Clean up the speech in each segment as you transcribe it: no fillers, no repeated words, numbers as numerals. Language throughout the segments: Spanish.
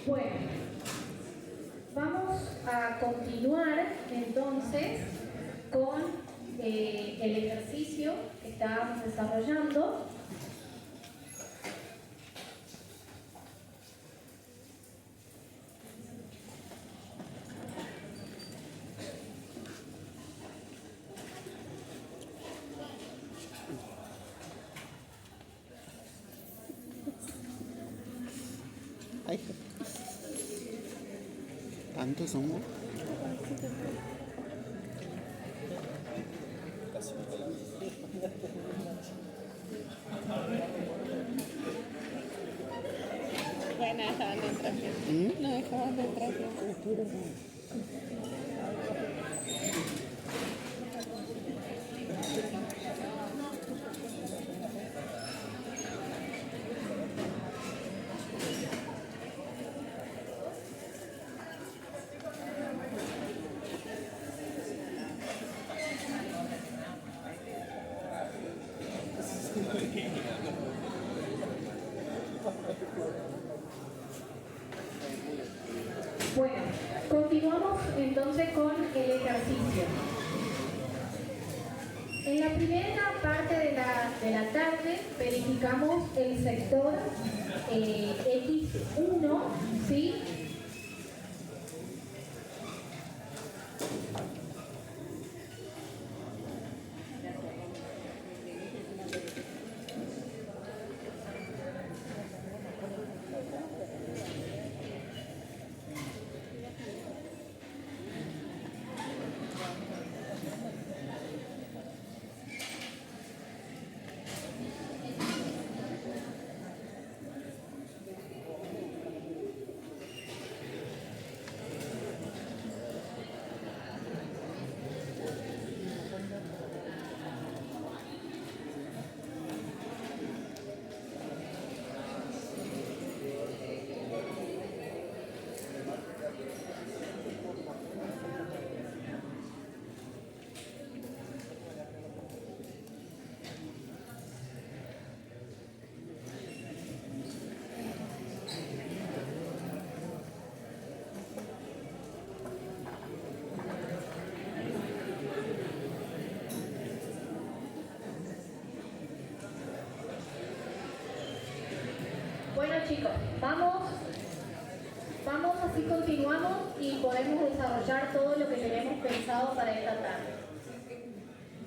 Bueno, vamos a continuar entonces con el ejercicio que estábamos desarrollando. Ay, ¿tantos somos? Bueno, dejaban de entrar. No dejaban de entrar. Bueno, continuamos entonces con el ejercicio. En la primera parte de la tarde verificamos el sector X1, ¿sí? Bueno chicos, vamos así continuamos y podemos desarrollar todo lo que tenemos pensado para esta tarde.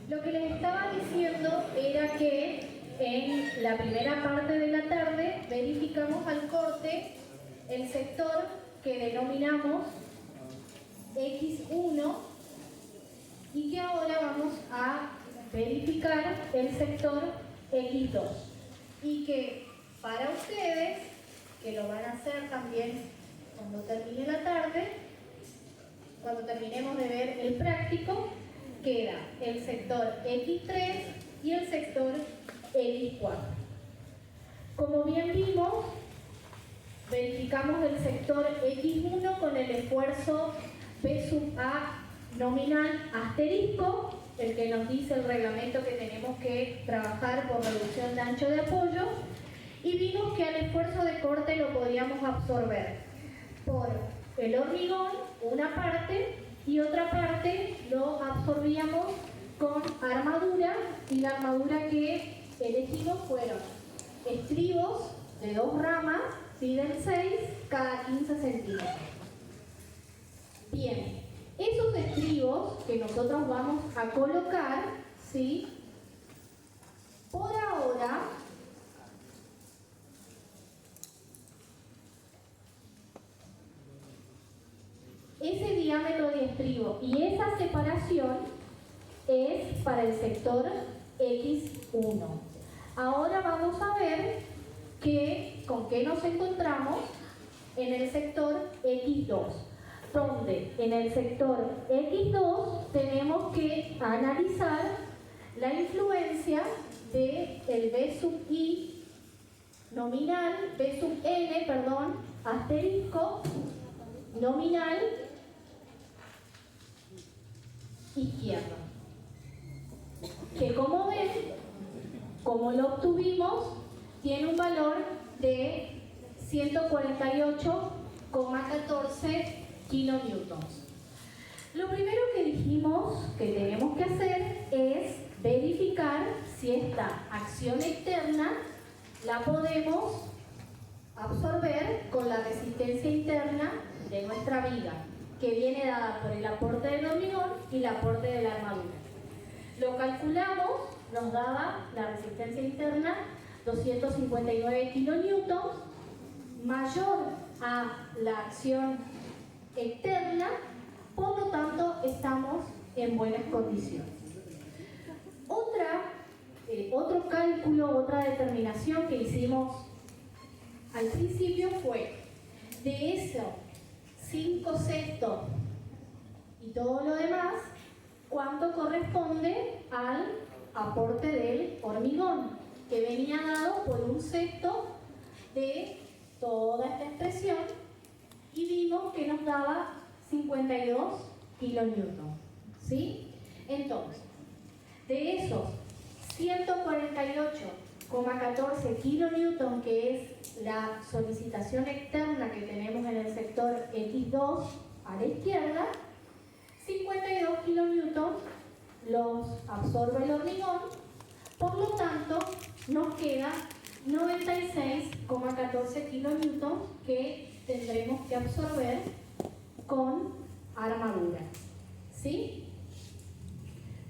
Lo que les estaba diciendo era que en la primera parte de la tarde verificamos al corte el sector que denominamos X1 y que ahora vamos a verificar el sector X2 y que para ustedes, que lo van a hacer también cuando termine la tarde, cuando terminemos de ver el práctico, queda el sector X3 y el sector X4. Como bien vimos, verificamos el sector X1 con el esfuerzo P sub A nominal asterisco, el que nos dice el reglamento que tenemos que trabajar por reducción de ancho de apoyo, y vimos que al esfuerzo de corte lo podíamos absorber por el hormigón, una parte, y otra parte lo absorbíamos con armadura, y la armadura que elegimos fueron estribos de 2 ramas, ¿sí? Del 6 cada 15 centímetros. Bien, esos estribos que nosotros vamos a colocar, ¿sí? Por ahora, ese diámetro de estribo y esa separación es para el sector X1. Ahora vamos a ver con qué nos encontramos en el sector X2, donde en el sector X2 tenemos que analizar la influencia del B sub I nominal, B sub N, perdón, asterisco, nominal izquierdo, que como ven, como lo obtuvimos, tiene un valor de 148,5 kilonewtons. Lo primero que dijimos que tenemos que hacer es verificar si esta acción externa la podemos absorber con la resistencia interna de nuestra viga, que viene dada por el aporte del hormigón y el aporte de la armadura. Lo calculamos, nos daba la resistencia interna 259 kilonewtons, mayor a la acción externa, por lo tanto estamos en buenas condiciones. Otro cálculo, otra determinación que hicimos al principio fue de eso 5/6 y todo lo demás, cuánto corresponde al aporte del hormigón, que venía dado por 1/6 de toda esta expresión, y vimos que nos daba 52 kilonewtons, ¿sí? Entonces, de esos 148,14 kilonewtons, que es la solicitación externa que tenemos en el sector X2 a la izquierda, 52 kilonewtons los absorbe el hormigón, por lo tanto nos queda 96,14 kilonewtons que tendremos que absorber con armadura, ¿sí?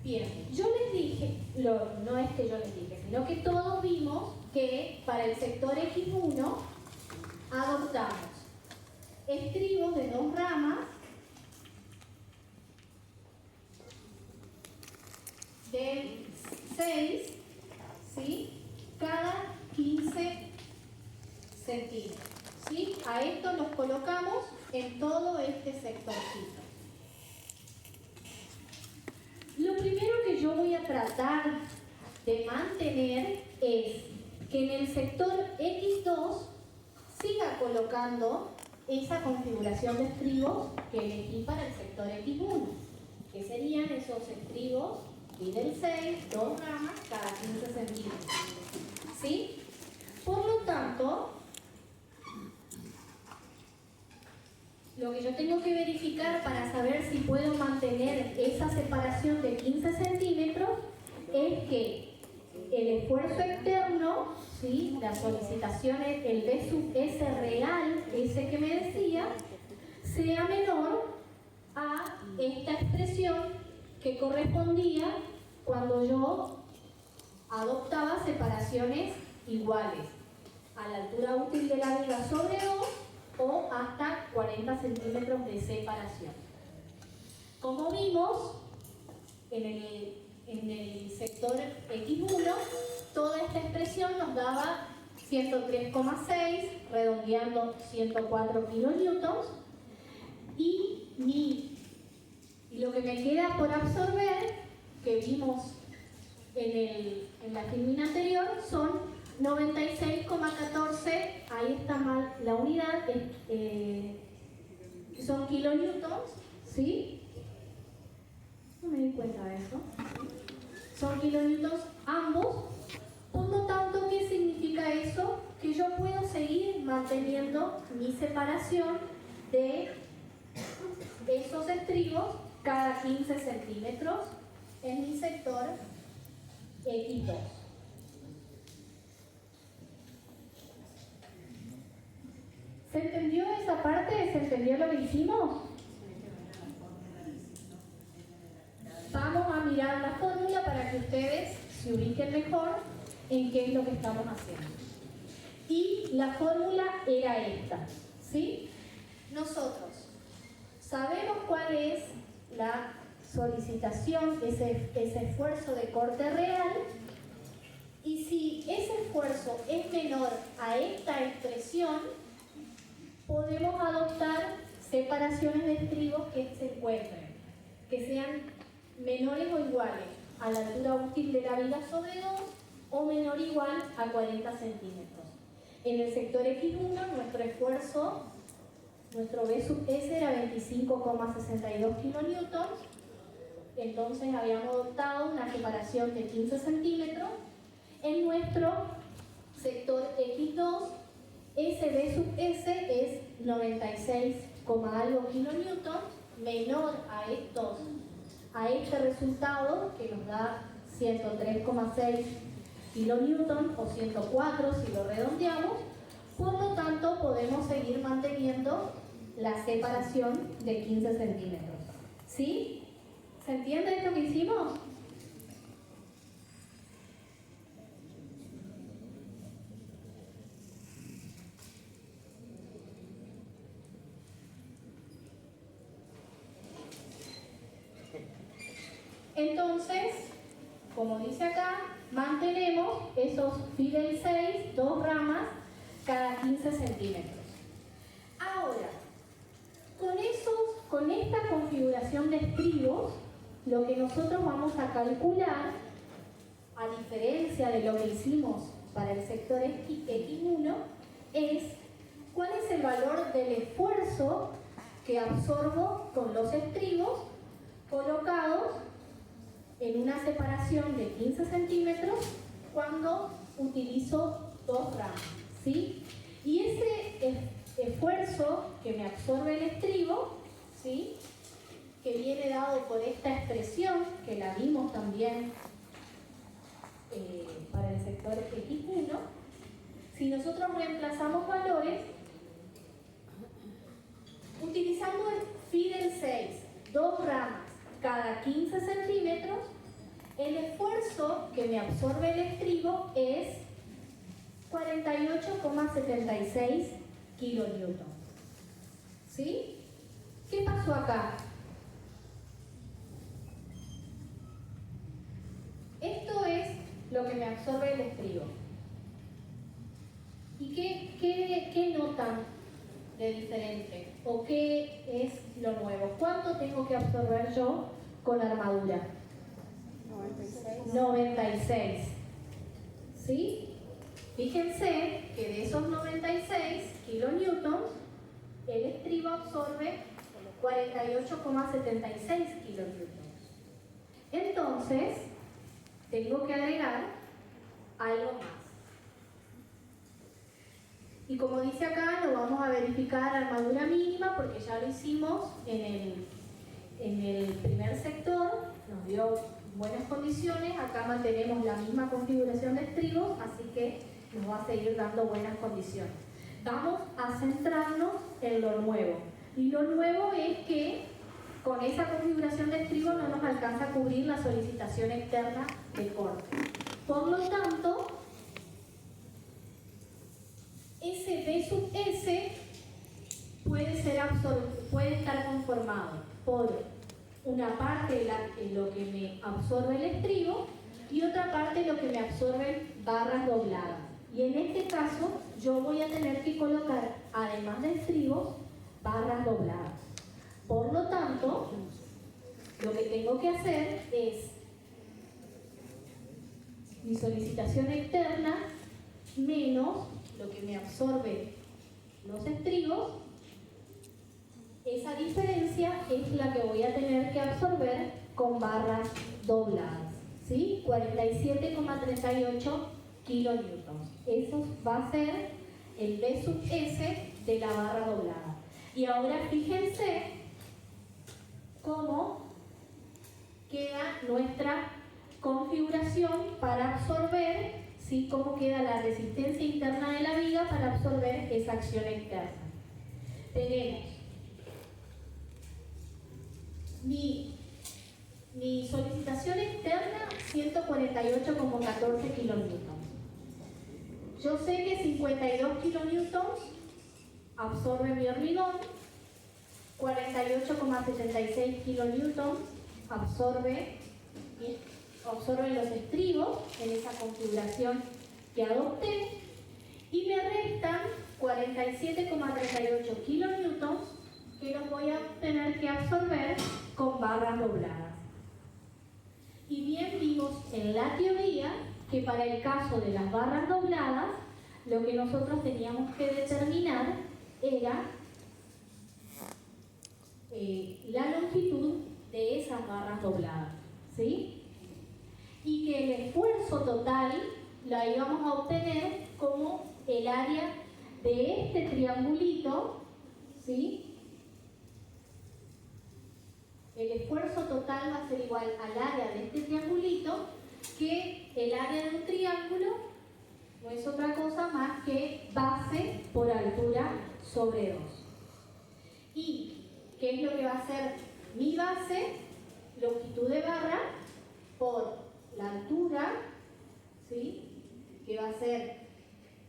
Bien, yo les dije, no es que yo les dije, sino que todos vimos que para el sector X1 adoptamos estribos de 2 ramas de 6, ¿sí? Cada 15 centímetros, ¿sí? A esto los colocamos en todo este sectorcito. Lo primero que yo voy a tratar de mantener es que en el sector X2 siga colocando esa configuración de estribos que elegí para el sector X1, que serían esos estribos y del 6, 2 ramas cada 15 centímetros, ¿sí? Por lo tanto, lo que yo tengo que verificar para saber si puedo mantener esa separación de 15 centímetros es que el esfuerzo externo, ¿sí? Las solicitaciones, el B sub S real, ese que me decía, sea menor a esta expresión que correspondía cuando yo adoptaba separaciones iguales a la altura útil de la viga sobre 2 o hasta 40 centímetros de separación. Como vimos en el sector X1, toda esta expresión nos daba 103,6, redondeando 104 kilonewtons, y lo que me queda por absorber, que vimos en la filmina anterior, son 96,14, ahí está mal la unidad, son kilonewtons, ¿sí? No me di cuenta de eso. Son kilonewtons ambos. Por lo tanto, ¿qué significa eso? Que yo puedo seguir manteniendo mi separación de esos estribos cada 15 centímetros en mi sector X2. ¿Se entendió esa parte? ¿Se entendió lo que hicimos? Vamos a mirar la fórmula para que ustedes se ubiquen mejor en qué es lo que estamos haciendo. Y la fórmula era esta, ¿sí? Nosotros sabemos cuál es la solicitación, ese esfuerzo de corte real, y si ese esfuerzo es menor a esta expresión, podemos adoptar separaciones de estribos que se encuentren, que sean menores o iguales a la altura útil de la viga sobre 2 o menor o igual a 40 centímetros. En el sector X1, nuestro esfuerzo, nuestro B sub S era 25,62 kilonewtons, entonces habíamos adoptado una separación de 15 centímetros. En nuestro sector X2, ese B sub S es 96, algo kilonewton menor a este resultado que nos da 103,6 kilonewton o 104 si lo redondeamos. Por lo tanto, podemos seguir manteniendo la separación de 15 centímetros. ¿Sí? ¿Se entiende esto que hicimos? Entonces, como dice acá, mantenemos esos Fidel 6, 2 ramas cada 15 centímetros. Ahora, con esta configuración de estribos, lo que nosotros vamos a calcular, a diferencia de lo que hicimos para el sector X1, es cuál es el valor del esfuerzo que absorbo con los estribos colocados en una separación de 15 centímetros cuando utilizo 2 ramas, ¿sí? Y ese esfuerzo que me absorbe el estribo, ¿sí?, que viene dado por esta expresión, que la vimos también para el sector X1, si nosotros reemplazamos valores, utilizando el Fidel 6, 2 ramas cada 15 centímetros, el esfuerzo que me absorbe el estribo es 48,76 kilonewton. ¿Sí? ¿Qué pasó acá? Esto es lo que me absorbe el estribo. ¿Y qué notan de diferente? ¿O qué es lo nuevo? ¿Cuánto tengo que absorber yo con armadura? 96. ¿Sí? Fíjense que de esos 96 kilonewtons, el estribo absorbe 48,76 kilonewtons. Entonces, tengo que agregar algo más. Y como dice acá, lo vamos a verificar armadura mínima porque ya lo hicimos en el primer sector, nos dio buenas condiciones. Acá mantenemos la misma configuración de estribos, así que nos va a seguir dando buenas condiciones. Vamos a centrarnos en lo nuevo. Y lo nuevo es que con esa configuración de estribo no nos alcanza a cubrir la solicitación externa de corte. Por lo tanto, ese B sub S puede estar conformado por una parte lo que me absorbe el estribo y otra parte lo que me absorben barras dobladas. Y en este caso yo voy a tener que colocar, además de estribos, barras dobladas. Por lo tanto, lo que tengo que hacer es mi solicitación externa menos lo que me absorbe los estribos. Esa diferencia es la que voy a tener que absorber con barras dobladas, ¿sí? 47,38 kilonewtons. Eso va a ser el B sub S de la barra doblada. Y ahora fíjense cómo queda nuestra configuración para absorber, ¿sí?, cómo queda la resistencia interna de la viga para absorber esa acción externa. Tenemos mi solicitación externa 148,14 kilonewtons. Yo sé que 52 kilonewtons absorbe mi hormigón, 48,76 kilonewtons absorbe los estribos en esa configuración que adopté y me restan 47,38 kilonewtons que los voy a tener que absorber con barras dobladas. Y bien vimos en la teoría que para el caso de las barras dobladas lo que nosotros teníamos que determinar era la longitud de esas barras dobladas, ¿sí? Y que el esfuerzo total la íbamos a obtener como el área de este triangulito ¿sí? El esfuerzo total va a ser igual al área de este triangulito, que el área de un triángulo no es otra cosa más que base por altura sobre 2. ¿Y qué es lo que va a ser mi base? Longitud de barra por la altura, ¿sí? Que va a ser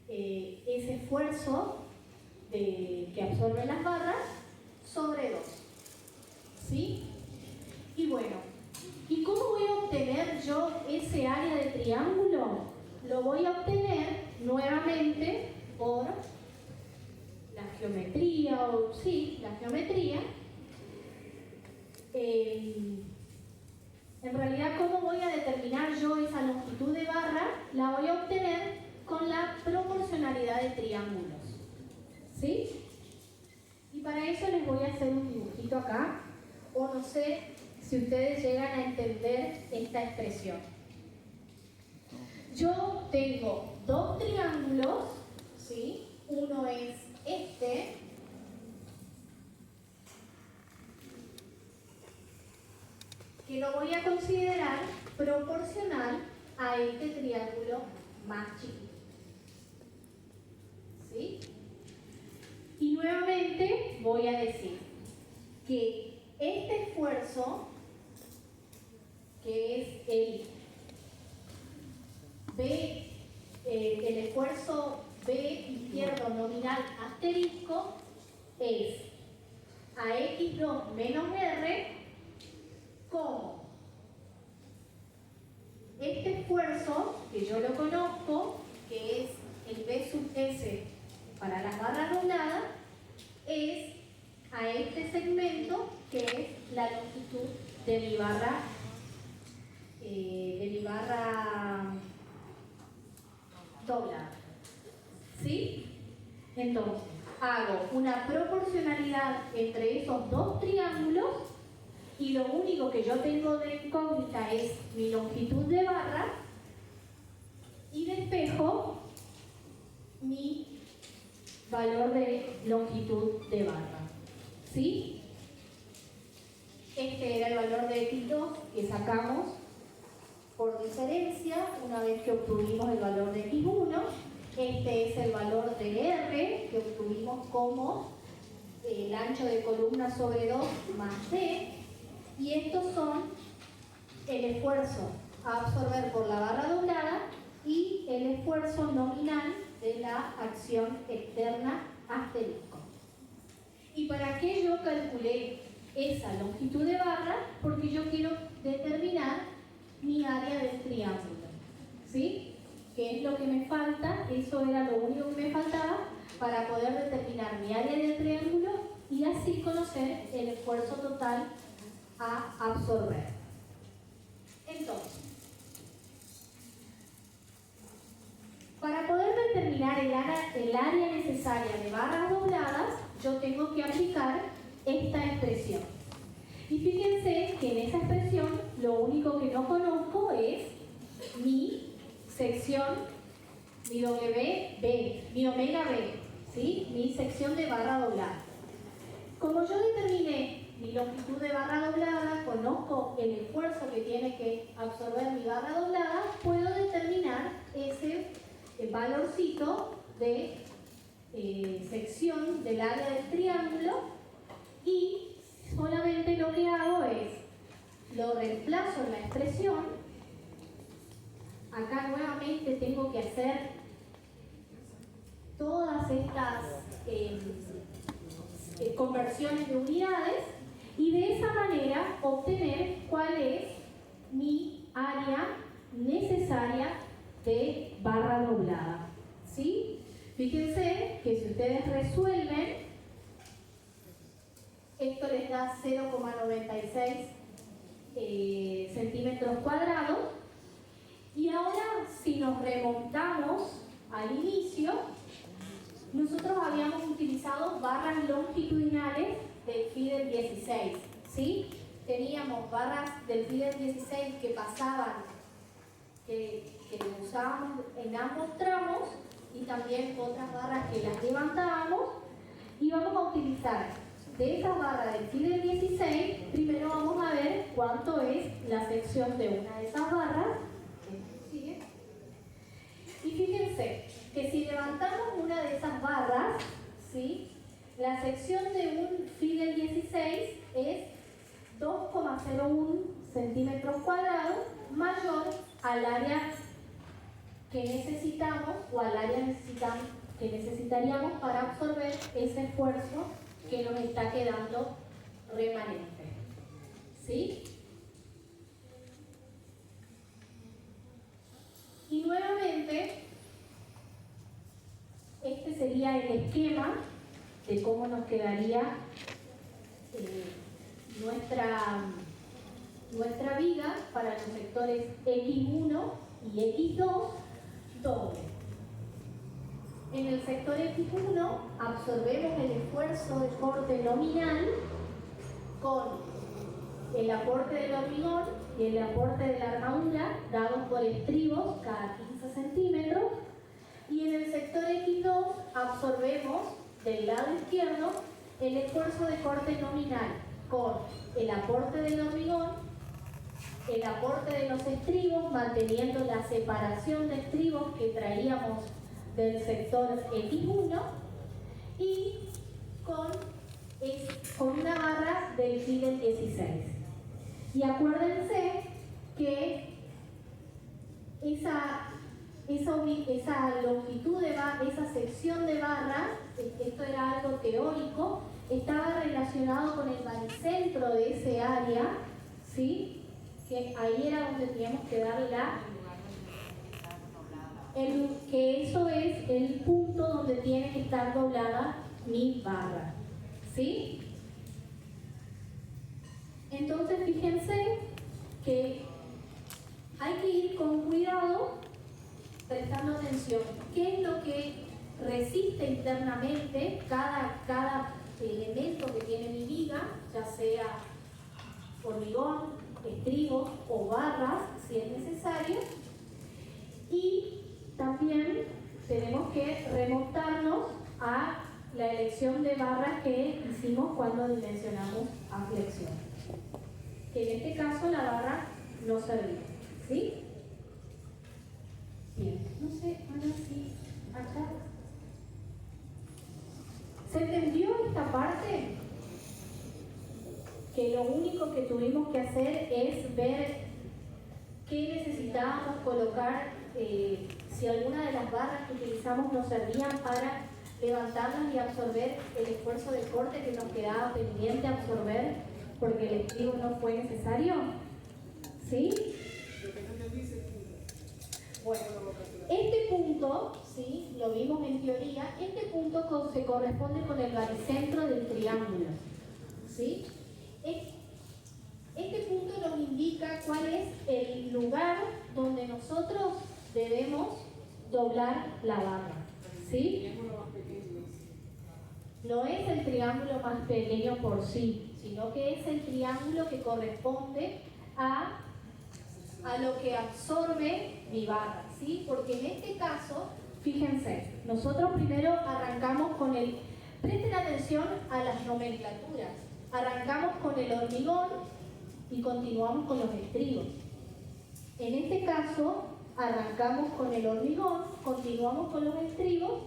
ese esfuerzo que absorben las barras sobre 2. ¿Sí? Y bueno, ¿y cómo voy a obtener yo ese área de triángulo? Lo voy a obtener nuevamente por la geometría, la geometría. En realidad, ¿cómo voy a determinar yo esa longitud de barra? La voy a obtener con la proporcionalidad de triángulos. ¿Sí? Y para eso les voy a hacer un dibujito acá, o no sé si ustedes llegan a entender esta expresión. Yo tengo dos triángulos, ¿sí? Uno es este, que lo voy a considerar proporcional a este triángulo más chiquito. ¿Sí? Y nuevamente voy a decir que este esfuerzo, que es el esfuerzo B izquierdo nominal asterisco, es AX2 menos R, como este esfuerzo, que yo lo conozco, que es el B sub S para las barras dobladas, es a este segmento, que es la longitud de mi barra doblada. ¿Sí? Entonces, hago una proporcionalidad entre esos dos triángulos y lo único que yo tengo de incógnita es mi longitud de barra y despejo mi valor de longitud de barra. ¿Sí? Este era el valor de X2 que sacamos por diferencia una vez que obtuvimos el valor de X1. Este es el valor de R que obtuvimos como el ancho de columna sobre 2 más D. Y estos son el esfuerzo a absorber por la barra doblada y el esfuerzo nominal de la acción externa asterisco. ¿Y para qué yo calculé esa longitud de barra? Porque yo quiero determinar mi área del triángulo. ¿Sí? ¿Qué es lo que me falta? Eso era lo único que me faltaba para poder determinar mi área del triángulo y así conocer el esfuerzo total a absorber. Entonces, para poder determinar el área necesaria de barras dobladas, yo tengo que aplicar esta expresión. Y fíjense que en esa expresión lo único que no conozco es mi sección, mi WB, mi omega B, ¿sí? Mi sección de barra doblada. Como yo determiné mi longitud de barra doblada, conozco el esfuerzo que tiene que absorber mi barra doblada, puedo determinar ese valorcito de sección del área del triángulo y solamente lo que hago es lo reemplazo en la expresión. Acá nuevamente tengo que hacer todas estas conversiones de unidades y de esa manera obtener cuál es mi área necesaria de barra doblada. ¿Sí? Fíjense que si ustedes resuelven, esto les da 0,96 centímetros cuadrados. Y ahora, si nos remontamos al inicio, nosotros habíamos utilizado barras longitudinales del FIDEL 16, ¿sí? Teníamos barras del FIDEL 16 que pasaban, que usábamos en ambos tramos y también otras barras que las levantábamos Y vamos a utilizar de esa barra del Fidel 16, primero vamos a ver cuánto es la sección de una de esas barras. ¿Sigue? Y fíjense que si levantamos una de esas barras, ¿sí?, la sección de un Fidel 16 es 2,01 centímetros cuadrados mayor al área que necesitamos o al área que necesitaríamos para absorber ese esfuerzo que nos está quedando remanente. ¿Sí? Y nuevamente, este sería el esquema de cómo nos quedaría nuestra viga para los sectores X1 y X2 doble. En el sector X1 absorbemos el esfuerzo de corte nominal con el aporte del hormigón y el aporte de la armadura dados por estribos cada 15 centímetros, y en el sector X2 absorbemos del lado izquierdo el esfuerzo de corte nominal con el aporte del hormigón, el aporte de los estribos, manteniendo la separación de estribos que traíamos del sector X1, y con una barra del Fidel 16. Y acuérdense que esa longitud de barra, esa sección de barra, esto era algo teórico, estaba relacionado con el baricentro de ese área, ¿sí?, que ahí era donde teníamos que dar que eso es el punto donde tiene que estar doblada mi barra, ¿sí? Entonces fíjense que hay que ir con cuidado, prestando atención, qué es lo que resiste internamente cada elemento que tiene mi viga, ya sea hormigón, estribos o barras, si es necesario. Y también tenemos que remontarnos a la elección de barras que hicimos cuando dimensionamos a flexión, que en este caso la barra no servía, ¿sí? Bien, no sé, ahora sí, acá. ¿Se entendió esta parte? Que lo único que tuvimos que hacer es ver qué necesitábamos colocar, si alguna de las barras que utilizamos nos servían para levantarlas y absorber el esfuerzo de corte que nos quedaba pendiente absorber porque el estribo no fue necesario. ¿Sí? Bueno, este punto, ¿sí?, lo vimos en teoría, este punto se corresponde con el baricentro del triángulo. ¿Sí? Este punto nos indica cuál es el lugar donde nosotros debemos doblar la barra, ¿sí? No es el triángulo más pequeño por sí, sino que es el triángulo que corresponde a lo que absorbe mi barra, ¿sí? Porque en este caso, fíjense, nosotros primero arrancamos con presten atención a las nomenclaturas, arrancamos con el hormigón y continuamos con los estribos. En este caso, arrancamos con el hormigón, continuamos con los estribos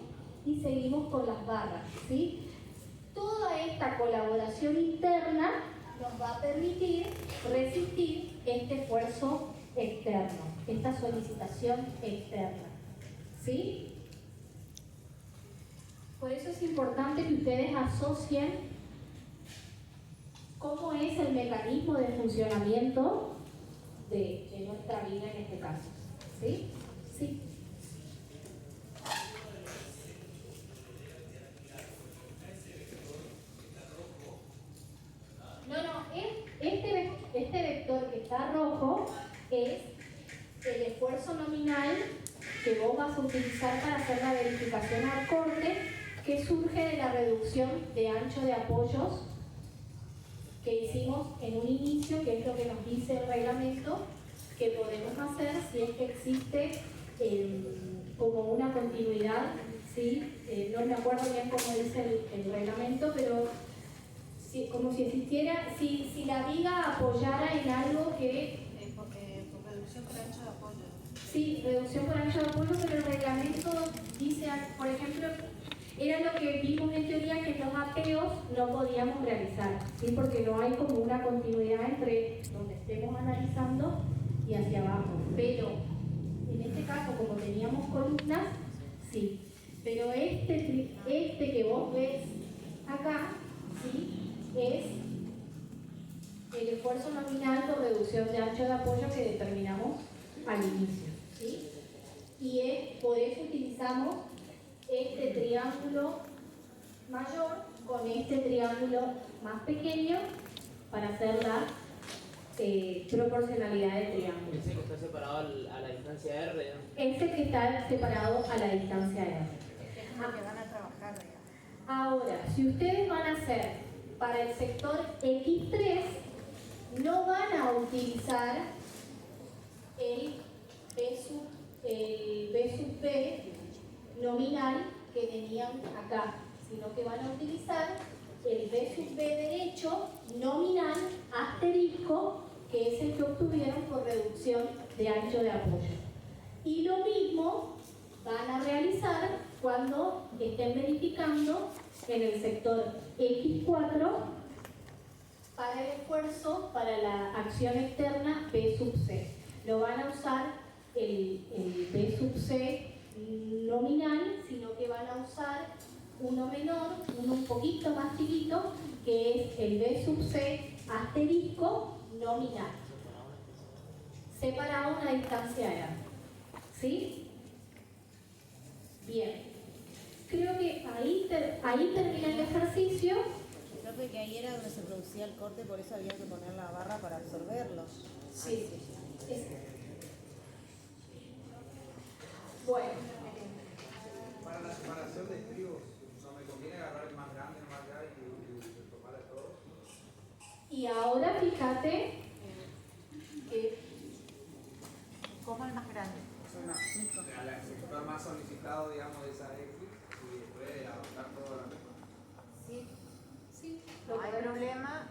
y seguimos con las barras, ¿sí? Toda esta colaboración interna nos va a permitir resistir este esfuerzo externo, esta solicitación externa, ¿sí? Por eso es importante que ustedes asocien cómo es el mecanismo de funcionamiento de nuestra vida en este caso. ¿Sí? Sí. No, este vector que está rojo es el esfuerzo nominal que vos vas a utilizar para hacer la verificación al corte, que surge de la reducción de ancho de apoyos que hicimos en un inicio, que es lo que nos dice el reglamento que podemos hacer si es que existe como una continuidad ¿sí? No me acuerdo bien cómo dice el reglamento, pero como si existiera, si la viga apoyara en algo que... reducción por ancho de apoyo. Sí, reducción por ancho de apoyo, pero el reglamento dice, por ejemplo, era lo que vimos en teoría, que los apeos no podíamos realizar, ¿sí? Porque no hay como una continuidad entre donde estemos analizando y hacia abajo. Pero en este caso, como teníamos columnas, sí. Pero este que vos ves acá, ¿sí? Es el esfuerzo nominal por reducción de ancho de apoyo que determinamos al inicio, ¿sí? Y por eso utilizamos este triángulo mayor con este triángulo más pequeño para hacer la proporcionalidad de triángulos. Ese que está separado a la distancia R. Ese que está separado a la distancia R. Es lo que van a trabajar, digamos. Ahora, si ustedes van a hacer para el sector X3, no van a utilizar el B sub B nominal que tenían acá, sino que van a utilizar el B sub B derecho nominal asterisco, que es el que obtuvieron por reducción de ancho de apoyo. Y lo mismo van a realizar cuando estén verificando en el sector X4 para el esfuerzo para la acción externa B sub C. Lo van a usar el B sub C nominal, sino que van a usar uno menor, uno un poquito más chiquito, que es el B sub C asterisco nominal, separado a una distancia R. ¿Sí? Bien. Creo que ahí termina el ejercicio. Profe, que ahí era donde se producía el corte, por eso había que poner la barra para absorberlo. Sí. Bueno. Para la separación de estribos, ¿no me conviene agarrar el más grande, el más allá y tomar de todos? Y ahora fíjate que... ¿Cómo el más grande? O sea, el sector más solicitado, digamos, de esa X y después adoptar todo la misma. Sí, Sí, no hay problema.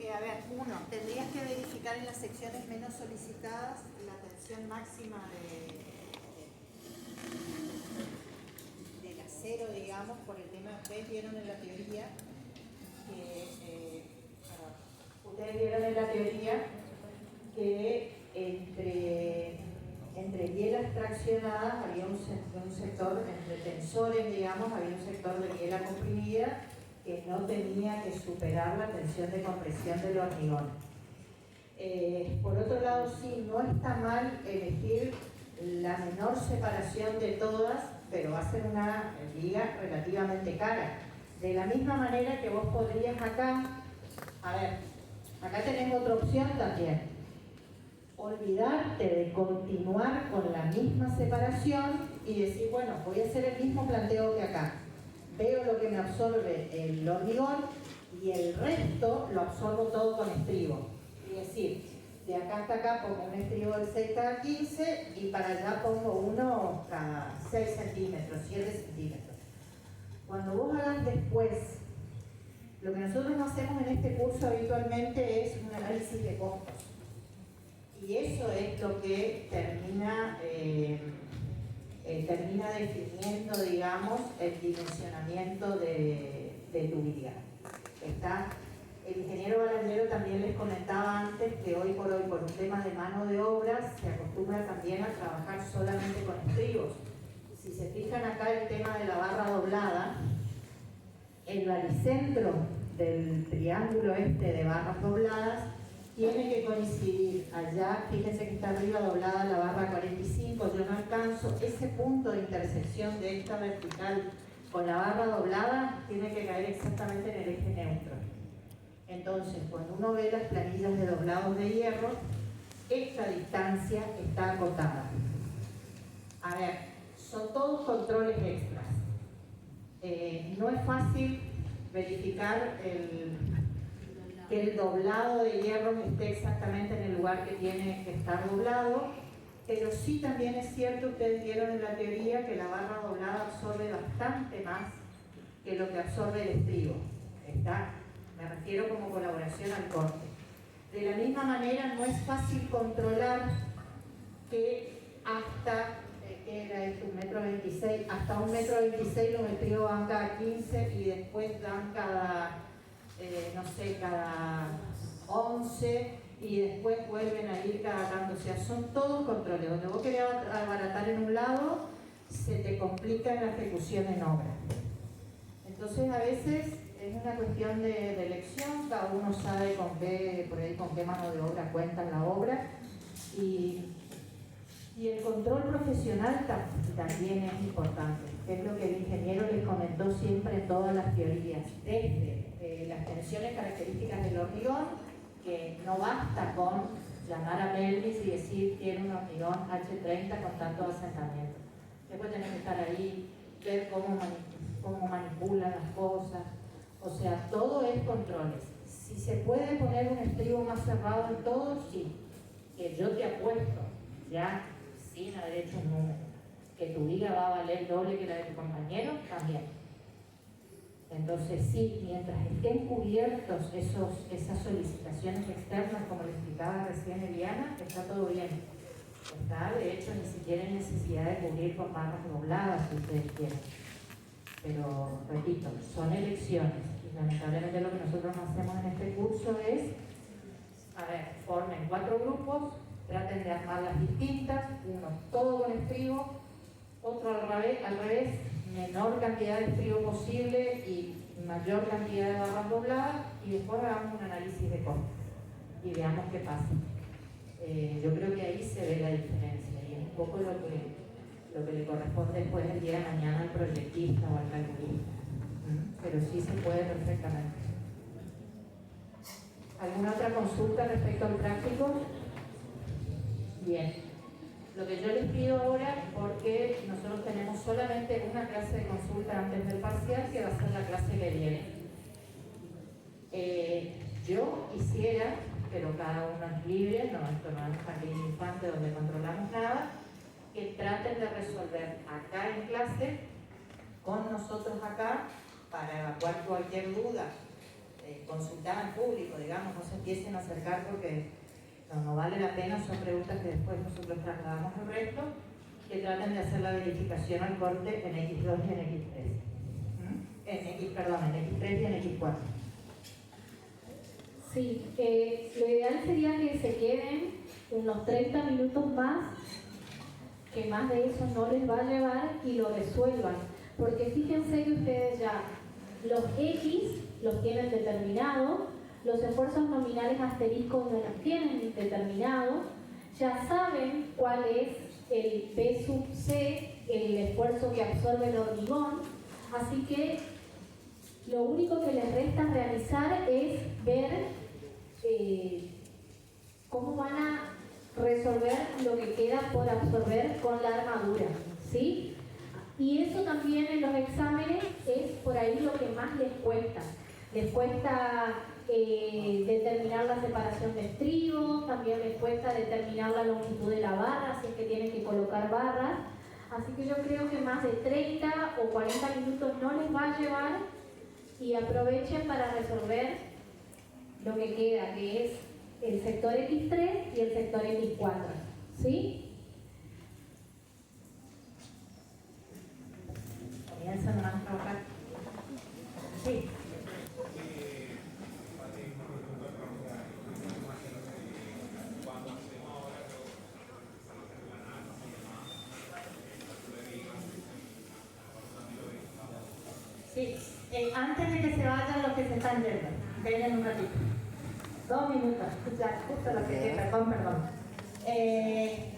A ver, uno, tendrías que verificar en las secciones menos solicitadas la tensión máxima del acero, digamos, por el tema. Ustedes vieron en la teoría que entre hielas traccionadas había un sector, entre tensores, digamos, había un sector de hiela comprimida que no tenía que superar la tensión de compresión del hormigón. Por otro lado, sí, no está mal elegir la menor separación de todas, pero va a ser una viga relativamente cara. De la misma manera que vos podrías acá, a ver, acá tenés otra opción también. Olvidarte de continuar con la misma separación y decir, bueno, voy a hacer el mismo planteo que acá. Veo lo que me absorbe el hormigón y el resto lo absorbo todo con estribo. Es decir, de acá hasta acá pongo un estribo de 6 cada 15 y para allá pongo uno cada 6 centímetros, 7 centímetros. Cuando vos hagas después, lo que nosotros no hacemos en este curso habitualmente es un análisis de costos. Y eso es lo que termina definiendo, digamos, el dimensionamiento de tu viga. El ingeniero Balandero también les comentaba antes que hoy por un tema de mano de obra se acostumbra también a trabajar solamente con estribos. Si se fijan acá el tema de la barra doblada, el baricentro del triángulo este de barras dobladas tiene que coincidir allá, fíjense que está arriba doblada la barra 45, yo no alcanzo, ese punto de intersección de esta vertical con la barra doblada tiene que caer exactamente en el eje neutro. Entonces, cuando uno ve las planillas de doblados de hierro, esta distancia está acotada. A ver, son todos controles extras. No es fácil verificar que el doblado de hierro esté exactamente en el lugar que tiene que estar doblado. pero sí también es cierto, ustedes vieron en la teoría, que la barra doblada absorbe bastante más que lo que absorbe el estribo. ¿Está? Me refiero como colaboración al corte. De la misma manera, no es fácil controlar que hasta, ¿qué era esto? 1,26 m, hasta 1,26 m los estribos van cada 15 y después dan cada, no sé, cada 11 y después vuelven a ir cada tanto. O sea, son todos controles. Donde vos querés abaratar en un lado, se te complica en la ejecución en obra. Entonces, a veces es una cuestión de elección, cada uno sabe con qué mano de obra cuenta en la obra, y el control profesional también es importante, que es lo que el ingeniero les comentó siempre en todas las teorías, desde las tensiones características del hormigón, que no basta con llamar a Melvis y decir tiene un hormigón H30 con tanto asentamiento. Después tenés que estar ahí, ver cómo manipulan las cosas. O sea, todo es controles. Si se puede poner un estribo más cerrado en todo, sí. Que yo te apuesto, ya sin haber hecho un número, que tu viga va a valer el doble que la de tu compañero, también. Entonces sí, mientras estén cubiertos esas solicitaciones externas, como le explicaba recién Eliana, está todo bien. Está, de hecho, ni siquiera hay necesidad de cubrir con barras dobladas si ustedes quieren. Pero, repito, son elecciones. Y lamentablemente lo que nosotros hacemos en este curso es, formen 4 grupos, traten de armarlas distintas, uno todo con estribo, otro al revés, menor cantidad de estribo posible y mayor cantidad de barras dobladas, y después hagamos un análisis de corte y veamos qué pasa. Yo creo que ahí se ve la diferencia y es un poco lo que le corresponde después el día de mañana al proyectista o al calculista. Pero sí se puede perfectamente. ¿Alguna otra consulta respecto al práctico? Bien. Lo que yo les pido ahora, porque nosotros tenemos solamente una clase de consulta antes del parcial, que va a ser la clase que viene. Yo quisiera, pero cada uno es libre, no, esto no es un jardín infante donde controlamos nada, que traten de resolver acá en clase, con nosotros acá, para evacuar cualquier duda, consultar al público, digamos, no se empiecen a acercar porque no vale la pena, son preguntas que después nosotros trasladamos al resto, que traten de hacer la verificación al corte en X2 y en X3. En X3 y en X4. Sí, lo ideal sería que se queden unos 30 minutos más, que más de eso no les va a llevar, y lo resuelvan. Porque fíjense que ustedes ya los X los tienen determinados, los esfuerzos nominales asteriscos no los tienen determinados, ya saben cuál es el P sub C, el esfuerzo que absorbe el hormigón, así que lo único que les resta realizar es ver cómo van a resolver lo que queda por absorber con la armadura, ¿sí? Y eso también en los exámenes es por ahí lo que más les cuesta. Les cuesta determinar la separación de estribos, también les cuesta determinar la longitud de la barra, si es que tienen que colocar barras. Así que yo creo que más de 30 o 40 minutos no les va a llevar, y aprovechen para resolver lo que queda, que es el sector X3 y el sector X4. ¿Sí? ¿Comienzan a trabajar? Sí. Sí, antes de que se vayan los que se están yendo, denle un ratito. 2 minutos, ya, justo lo que perdón.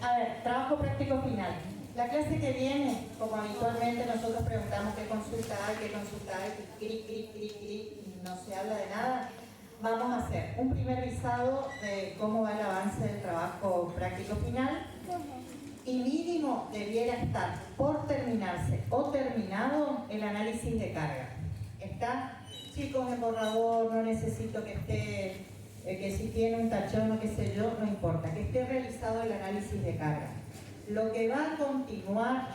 A ver, trabajo práctico final. La clase que viene, como habitualmente nosotros preguntamos qué consultar, no se habla de nada, vamos a hacer un primer visado de cómo va el avance del trabajo práctico final, y mínimo debiera estar por terminarse o terminado el análisis de carga. ¿Está? Chicos, en borrador, no necesito que esté, que si tiene un tachón o qué sé yo, no importa, que esté realizado el análisis de carga. Lo que va a continuar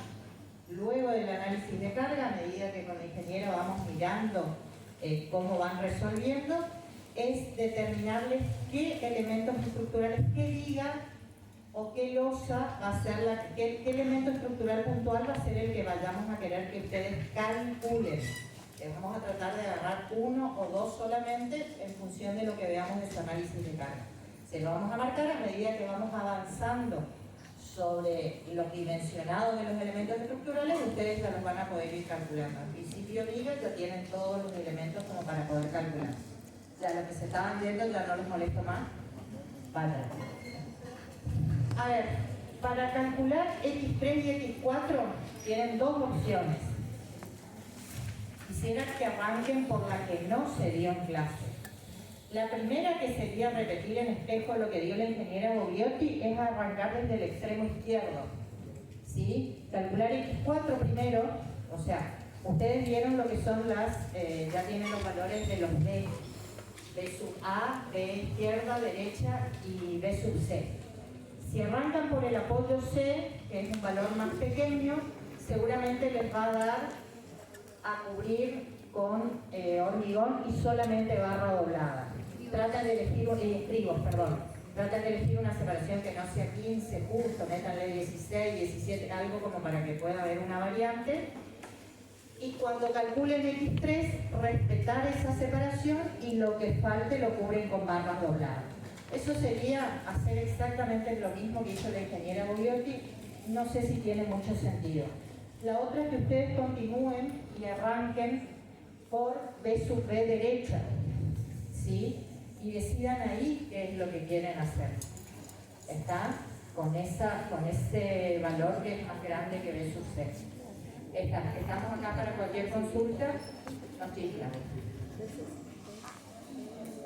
luego del análisis de carga, a medida que con la ingeniera vamos mirando cómo van resolviendo, es determinarles qué elementos estructurales, qué viga o qué losa va a ser qué elemento estructural puntual va a ser el que vayamos a querer que ustedes calculen. Vamos a tratar de agarrar uno o dos solamente en función de lo que veamos de su análisis de carga. Se lo vamos a marcar a medida que vamos avanzando sobre los dimensionados de los elementos estructurales, ustedes ya los van a poder ir calculando. Al principio viga ya tienen todos los elementos como para poder calcular. Ya los que se estaban viendo ya no les molesto más. Vaya. A ver, para calcular X3 y X4 tienen dos opciones. Quisiera que arranquen por la que no se dio en clase. La primera, que sería repetir en espejo lo que dio la ingeniera Bobbiotti, es arrancar desde el extremo izquierdo. ¿Sí? Calcular X4 primero, o sea, ustedes vieron lo que son las, ya tienen los valores de los B. B sub A, B izquierda, derecha y B sub C. Si arrancan por el apoyo C, que es un valor más pequeño, seguramente les va a dar a cubrir con hormigón y solamente barra doblada. Tratan de elegir, tratan de elegir una separación que no sea 15 justo, métanle 16, 17, algo como para que pueda haber una variante. Y cuando calculen X3, respetar esa separación y lo que falte lo cubren con barras dobladas. Eso sería hacer exactamente lo mismo que hizo la ingeniera Bobbiotti. No sé si tiene mucho sentido. La otra es que ustedes continúen y arranquen por B sub B derecha, ¿sí? Y decidan ahí qué es lo que quieren hacer. ¿Está? Con ese valor que es más grande que B sub C. Estamos acá para cualquier consulta. Nos chiflan.